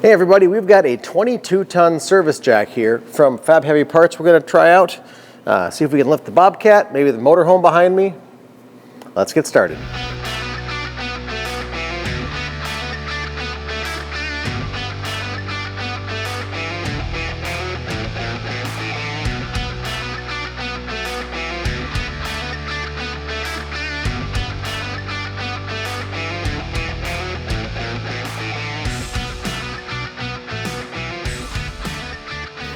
Hey everybody, we've got a 22-ton service jack here from Fab Heavy Parts we're going to try out. See if we can lift the Bobcat, maybe the motorhome behind me. Let's get started.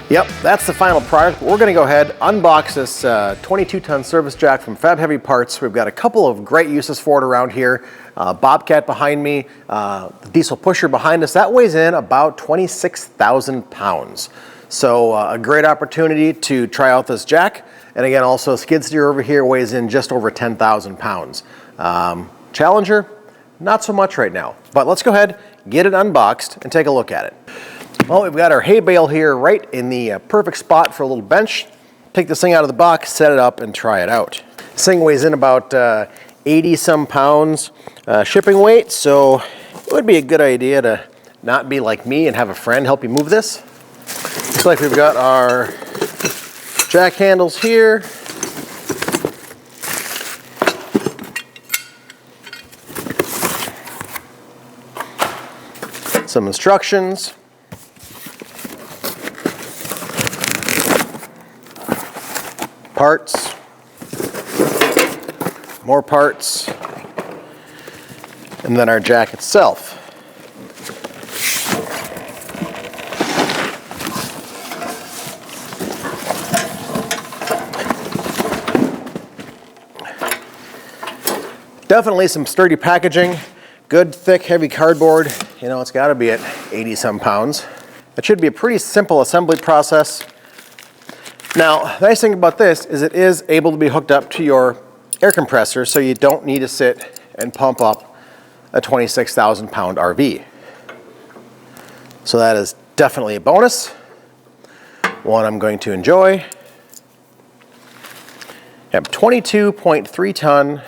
Yep, that's the final product. We're going to go ahead, unbox this 22-ton service jack from Fab Heavy Parts. We've got a couple of great uses for it around here. Bobcat behind me, the diesel pusher behind us, that weighs in about 26,000 pounds. So a great opportunity to try out this jack. And again, also skid steer over here weighs in just over 10,000 pounds. Challenger, not so much right now. But let's go ahead, get it unboxed, and take a look at it. Well, we've got our hay bale here right in the perfect spot for a little bench. Take this thing out of the box, set it up, and try it out. This thing weighs in about 80 some pounds shipping weight, so it would be a good idea to not be like me and have a friend help you move this. Looks like we've got our jack handles here. Some instructions. Parts, more parts, and then our jack itself. Definitely some sturdy packaging, good thick heavy cardboard. You know, it's got to be at 80 some pounds. It should be a pretty simple assembly process. Now, the nice thing about this is it is able to be hooked up to your air compressor, so you don't need to sit and pump up a 26,000 pound RV. So that is definitely a bonus, one I'm going to enjoy. You have 22.3 ton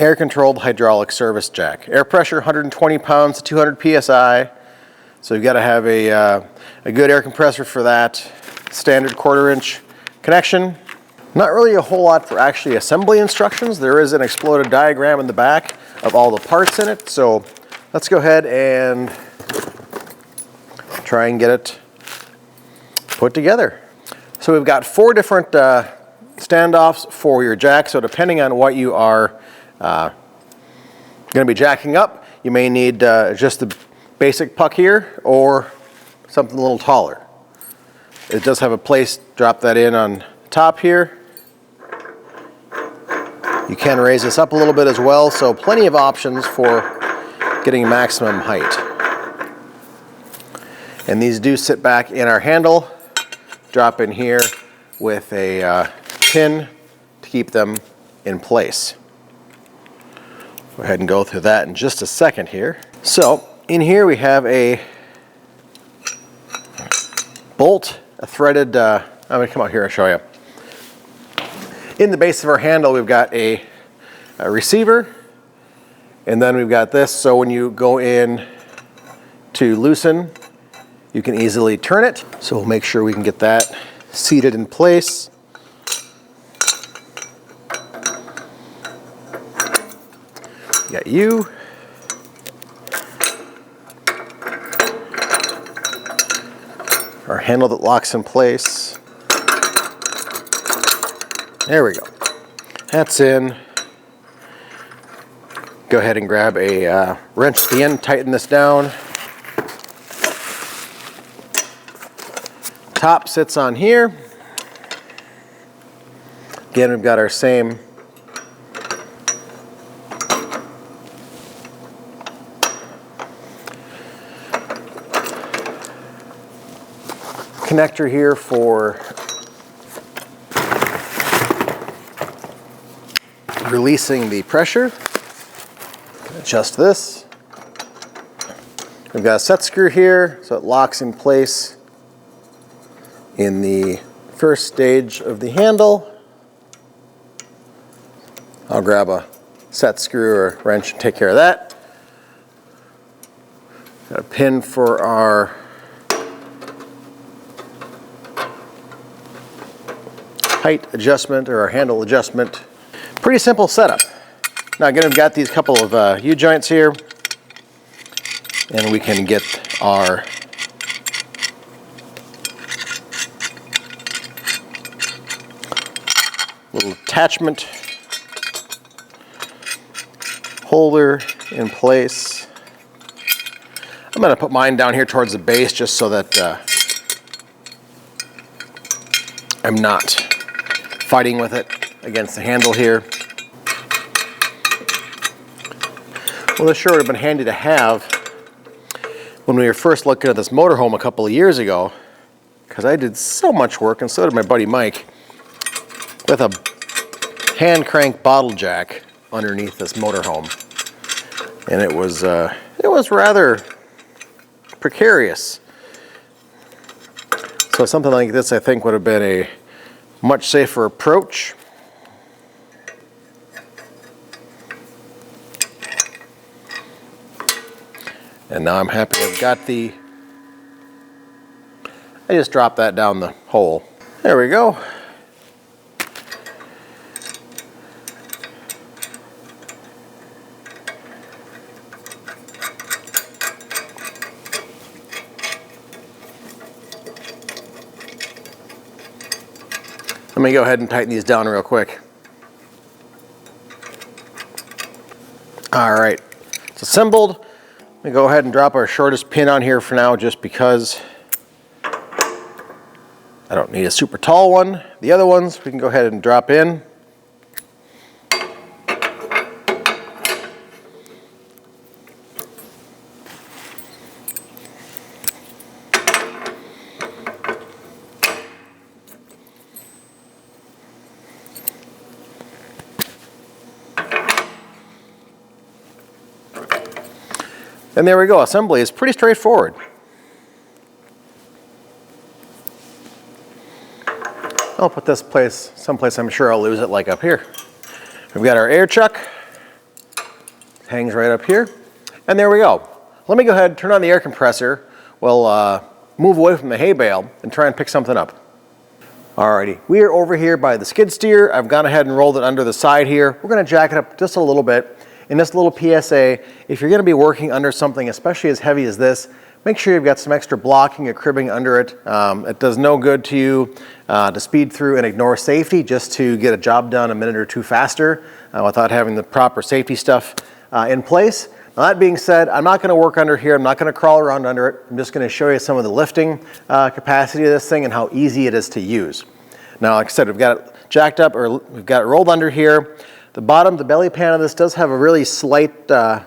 air controlled hydraulic service jack. Air pressure 120 pounds to 200 PSI. So you've got to have a good air compressor for that. Standard 1/4 inch connection. Not really a whole lot for actually assembly instructions. There is an exploded diagram in the back of all the parts in it. So let's go ahead and try and get it put together. So we've got 4 different standoffs for your jack. So depending on what you are going to be jacking up, you may need just the basic puck here or something a little taller. It does have a place, drop that in on top here. You can raise this up a little bit as well, so plenty of options for getting maximum height. And these do sit back in our handle, drop in here with a pin to keep them in place. Go ahead and go through that in just a second here. So in here we have a bolt, a threaded, I'm going to come out here and show you. In the base of our handle we've got a receiver, and then we've got this, so when you go in to loosen, you can easily turn it. So we'll make sure we can get that seated in place. Got you. Our handle that locks in place. There we go. That's in. Go ahead and grab a wrench at the end, tighten this down. Top sits on here. Again, we've got our same connector here for releasing the pressure. Adjust this. We've got a set screw here, so it locks in place in the first stage of the handle. I'll grab a set screw or wrench and take care of that. Got a pin for our height adjustment or our handle adjustment. Pretty simple setup. Now again, we've got these couple of U-joints here, and we can get our little attachment holder in place. I'm going to put mine down here towards the base just so that I'm not fighting with it against the handle here. Well, this sure would have been handy to have when we were first looking at this motorhome a couple of years ago, because I did so much work, and so did my buddy Mike, with a hand crank bottle jack underneath this motorhome, and it was rather precarious. So something like this, I think, would have been a much safer approach. And now I'm happy I've got the, I just dropped that down the hole. There we go. Let me go ahead and tighten these down real quick. All right, it's assembled. Let me go ahead and drop our shortest pin on here for now, just because I don't need a super tall one. The other ones we can go ahead and drop in. And there we go. Assembly is pretty straightforward. I'll put this place someplace I'm sure I'll lose it, like up here. We've got our air chuck. Hangs right up here. And there we go. Let me go ahead and turn on the air compressor. We'll move away from the hay bale and try and pick something up. Alrighty, we are over here by the skid steer. I've gone ahead and rolled it under the side here. We're going to jack it up just a little bit. In this little PSA, if you're going to be working under something, especially as heavy as this, make sure you've got some extra blocking or cribbing under it. It does no good to you to speed through and ignore safety just to get a job done a minute or two faster without having the proper safety stuff in place. Now, that being said, I'm not going to work under here. I'm not going to crawl around under it. I'm just going to show you some of the lifting capacity of this thing and how easy it is to use. Now, like I said, we've got it jacked up, or we've got it rolled under here. The bottom, the belly pan of this does have a really slight kind of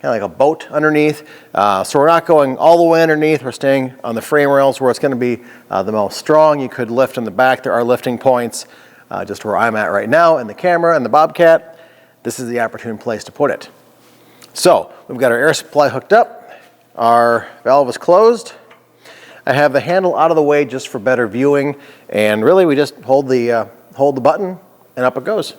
like a boat underneath. So we're not going all the way underneath. We're staying on the frame rails where it's going to be the most strong. You could lift in the back. There are lifting points just where I'm at right now, and the camera and the Bobcat. This is the opportune place to put it. So we've got our air supply hooked up. Our valve is closed. I have the handle out of the way just for better viewing, and really we just hold the button and up it goes.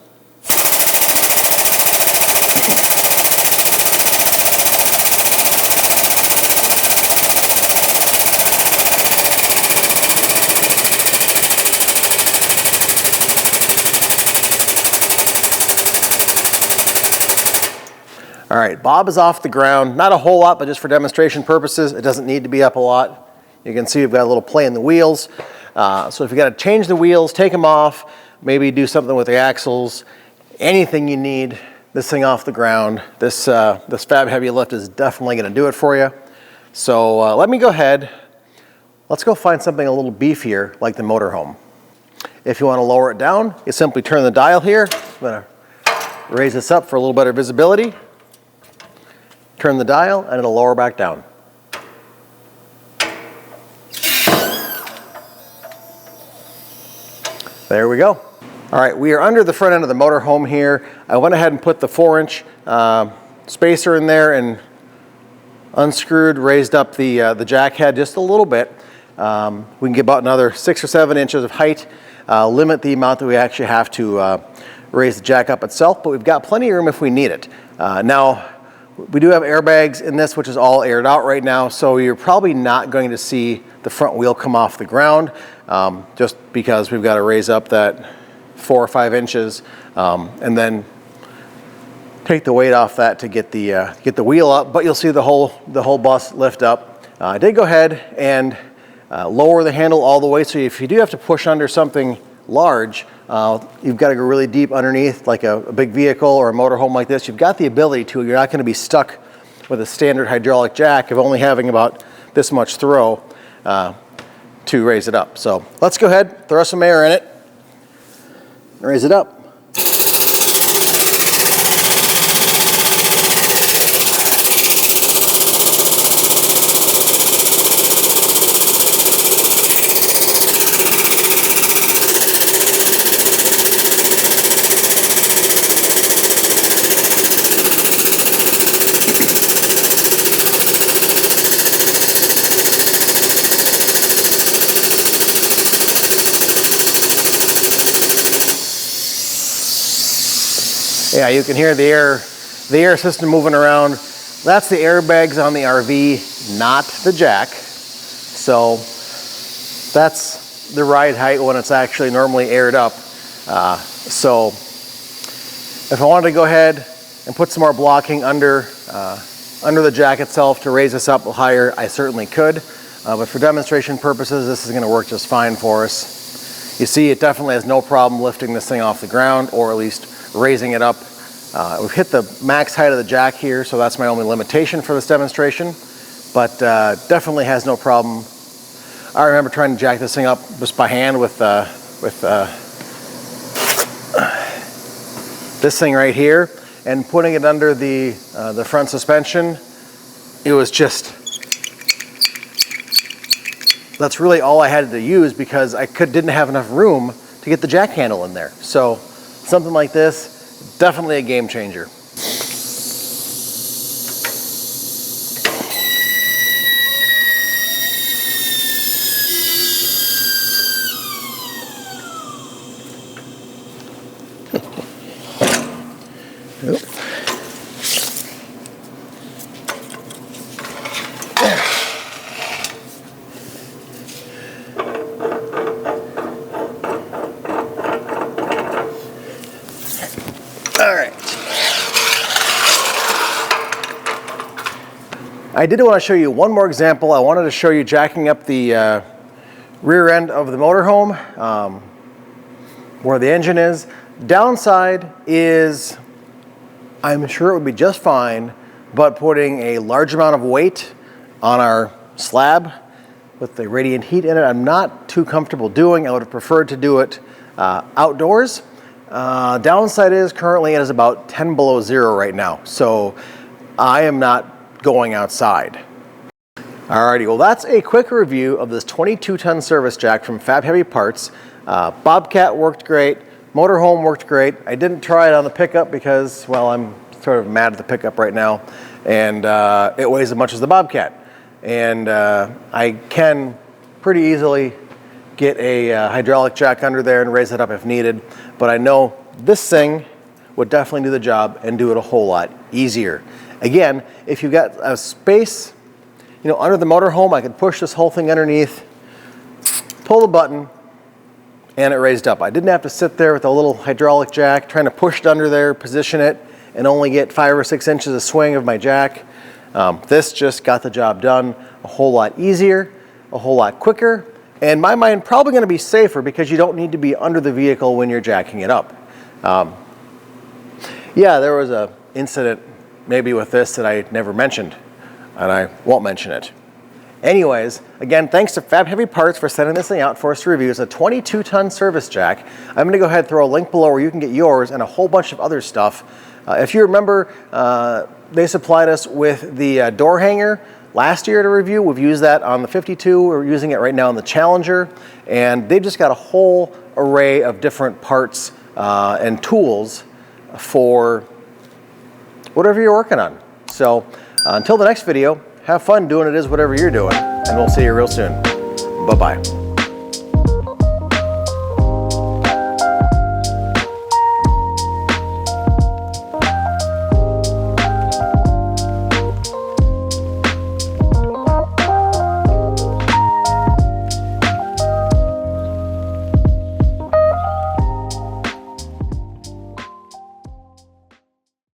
All right, Bob is off the ground. Not a whole lot, but just for demonstration purposes. It doesn't need to be up a lot. You can see we've got a little play in the wheels. So if you got to change the wheels, take them off, maybe do something with the axles, anything you need, this thing off the ground, this Fab Heavy lift is definitely going to do it for you. So let me go ahead. Let's go find something a little beefier like the motorhome. If you want to lower it down, you simply turn the dial here. I'm going to raise this up for a little better visibility. Turn the dial and it'll lower back down. There we go. All right, we are under the front end of the motorhome here. I went ahead and put the 4-inch spacer in there and unscrewed, raised up the jack head just a little bit. We can get about another 6 or 7 inches of height, limit the amount that we actually have to raise the jack up itself, but we've got plenty of room if we need it. Now, We do have airbags in this, which is all aired out right now, so you're probably not going to see the front wheel come off the ground, just because we've got to raise up that 4 or 5 inches, and then take the weight off that to get the wheel up. But you'll see the whole bus lift up. I did go ahead and lower the handle all the way, so if you do have to push under something large, you've got to go really deep underneath, like a big vehicle or a motorhome like this. You've got the ability to. You're not going to be stuck with a standard hydraulic jack of only having about this much throw to raise it up. So let's go ahead, throw some air in it, and raise it up. Yeah, you can hear the air system moving around. That's the airbags on the RV, not the jack. So that's the ride height when it's actually normally aired up. So if I wanted to go ahead and put some more blocking under the jack itself to raise this up higher, I certainly could. But for demonstration purposes, this is going to work just fine for us. You see, it definitely has no problem lifting this thing off the ground, or at least raising it up. We've hit the max height of the jack here, so that's my only limitation for this demonstration, but definitely has no problem. I remember trying to jack this thing up just by hand with this thing right here, and putting it under the front suspension. It was just, that's really all I had to use, because I didn't have enough room to get the jack handle in there. So something like this, definitely a game changer. All right. I did want to show you one more example. I wanted to show you jacking up the rear end of the motorhome, where the engine is. Downside is, I'm sure it would be just fine, but putting a large amount of weight on our slab with the radiant heat in it, I'm not too comfortable doing. I would have preferred to do it outdoors. Downside is currently it is about 10 below zero right now, so I am not going outside. Alrighty, well that's a quick review of this 22-ton service jack from Fab Heavy Parts. Bobcat worked great, motorhome worked great. I didn't try it on the pickup because, well, I'm sort of mad at the pickup right now, and it weighs as much as the Bobcat. And I can pretty easily get a hydraulic jack under there and raise it up if needed, but I know this thing would definitely do the job and do it a whole lot easier. Again, if you've got a space, you know, under the motorhome, I could push this whole thing underneath, pull the button, and it raised up. I didn't have to sit there with a little hydraulic jack trying to push it under there, position it, and only get 5 or 6 inches of swing of my jack. This just got the job done a whole lot easier, a whole lot quicker, and in my mind, probably going to be safer because you don't need to be under the vehicle when you're jacking it up. Yeah, there was an incident maybe with this that I never mentioned, and I won't mention it. Anyways, again, thanks to Fab Heavy Parts for sending this thing out for us to review. It's a 22-ton service jack. I'm going to go ahead and throw a link below where you can get yours and a whole bunch of other stuff. If you remember, they supplied us with the door hanger last year to review. We've used that on the 52. We're using it right now on the Challenger, and they've just got a whole array of different parts and tools for whatever you're working on. So until the next video, have fun doing whatever you're doing, and we'll see you real soon. Bye-bye.